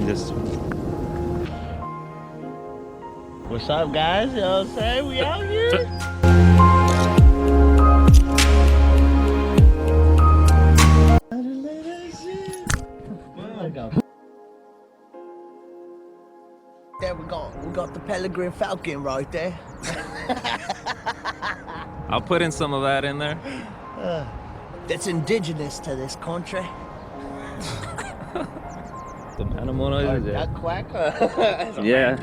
Just What's up, guys? You know what I'm saying? We out here. There we go. We got the Peregrine Falcon right there. I'll put in some of that in there. That's indigenous to this country. Some animal noise. That quack. Yeah.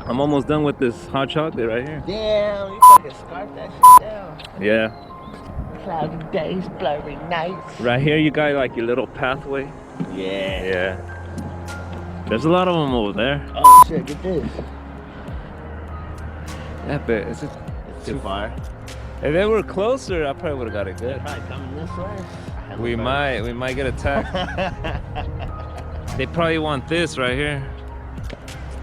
I'm almost done with this hot chocolate right here. Damn, you fucking scarf that shit down. Yeah. Cloudy days, blurry nights. Right here you got like your little pathway. Yeah. Yeah. There's a lot of them over there. Oh shit, get this. Yeah, but it's Too far. If they were closer, I probably would have got it good. Probably coming this way. We might get attacked. They probably want this right here.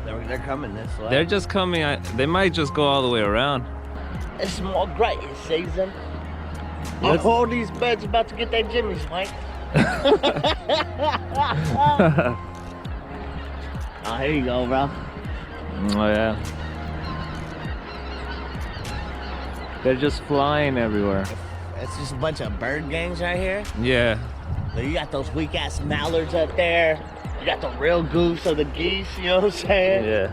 They're coming this way. They're just coming. They might just go all the way around. It's more grading season. All these birds about to get their jimmies, Mike. Oh, here you go, bro. Oh yeah. They're just flying everywhere. It's just a bunch of bird gangs right here. Yeah. So you got those weak ass mallards up there. You got the real goose of the geese, you know what I'm saying? Yeah.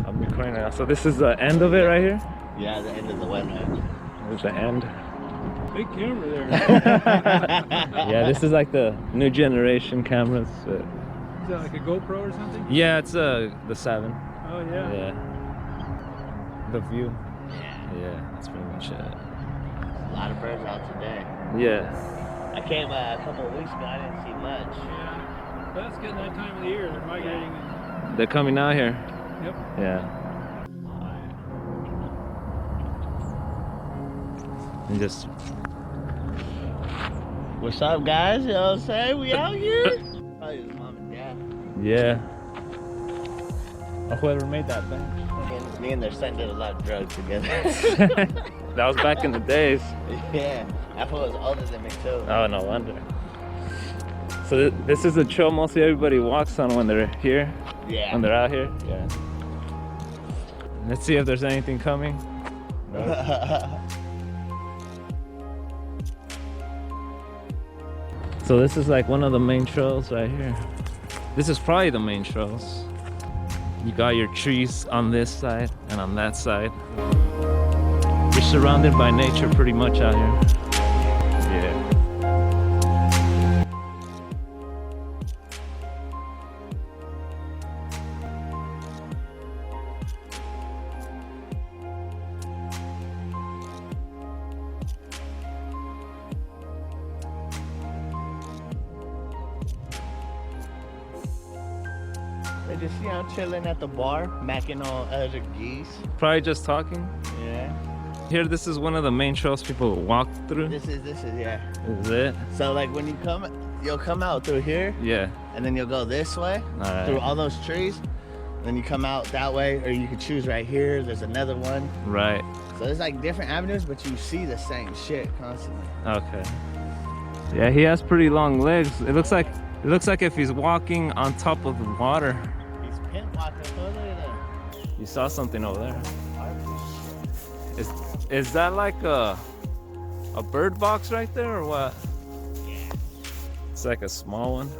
I'm recording now. So this is the end of it right here? Yeah, the end of the wetland. There's the end. Big camera there. Yeah, this is like the new generation cameras. Is that like a GoPro or something? Yeah, it's the 7. Oh yeah. Yeah. The view. Yeah. Yeah, that's pretty much it. A lot of birds out today. Yeah. I came a couple of weeks ago, I didn't see much. Yeah. But that's getting that time of the year. They're migrating. They're coming out here. Yep. Yeah. And just What's up, guys? You know what I'm saying? We out here. Probably his mom and dad. yeah. Or whoever made that bench. Me and their son did a lot of drugs together. That was back in the days. Yeah, that fool was older than me too. Oh, no wonder. So this is a trail mostly everybody walks on when they're here. Yeah. When they're out here. Yeah. Let's see if there's anything coming. No. So this is like one of the main trails right here. This is probably the main trails. You got your trees on this side and on that side. You're surrounded by nature pretty much out here. Yeah. They just see I'm chilling at the bar, macking on other geese. Probably just talking. Yeah. Here, this is one of the main trails people walk through. This is yeah. Is it? So like when you come, you'll come out through here, Yeah. and then you'll go this way Alright. through all those trees. Then you come out that way, or you can choose right here. There's another one. Right. So there's like different avenues, but you see the same shit constantly. Okay. Yeah, he has pretty long legs. It looks like if he's walking on top of the water. He's pin walking. Look at that. You saw something over there. Is that like a bird box right there or what? Yeah. It's like a small one.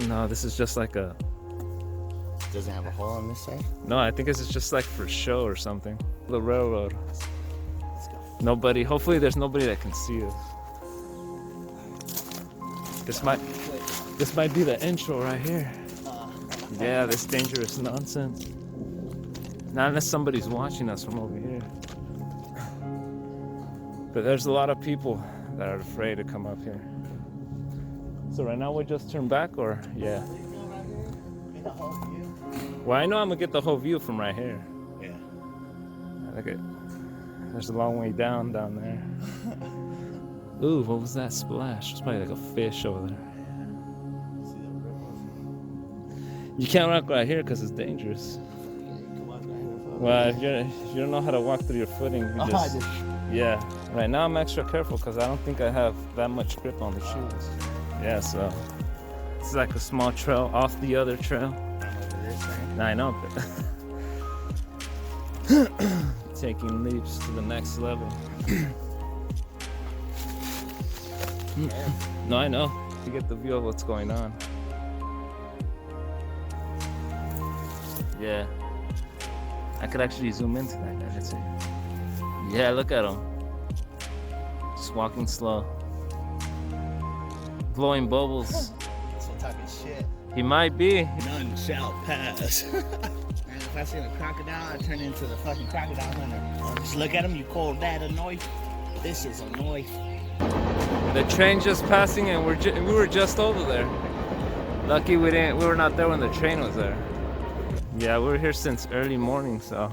No, this is just like a. Does it have a hole on this side? No, I think this is just like for show or something. The railroad. Let's go. Nobody. Hopefully, there's nobody that can see us. This might be the intro right here. Yeah, this dangerous nonsense. Not unless somebody's watching us from over here. But there's a lot of people that are afraid to come up here. So right now we just turn back, or yeah. Get the whole view. Well, I know I'm gonna get the whole view from right here. Yeah. Look at, there's a long way down there. Ooh, what was that splash? It's probably like a fish over there. You can't rock right here because it's dangerous. Yeah, you can walk right here. Well, if you don't know how to walk through your footing, you just, yeah. Right now I'm extra careful because I don't think I have that much grip on the shoes. Yeah, so it's like a small trail off the other trail. I know, but taking leaps to the next level. No, I know. To get the view of what's going on. Yeah. I could actually zoom into that guy. Let's see. Yeah, look at him. Just walking slow. Blowing bubbles. So talking shit. He might be. None shall pass. Man, if I see a crocodile, I turn into the fucking crocodile hunter. Just look at him, you call that a knife? This is a knife. The train just passing and we were just over there. Lucky we were not there when the train was there. Yeah, we were here since early morning, so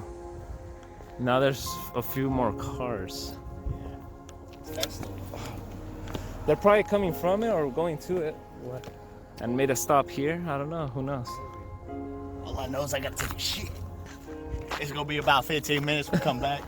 now there's a few more cars. They're probably coming from it or going to it. What? And made a stop here. I don't know. Who knows? All I know is I gotta take a shit. It's gonna be about 15 minutes. We come back.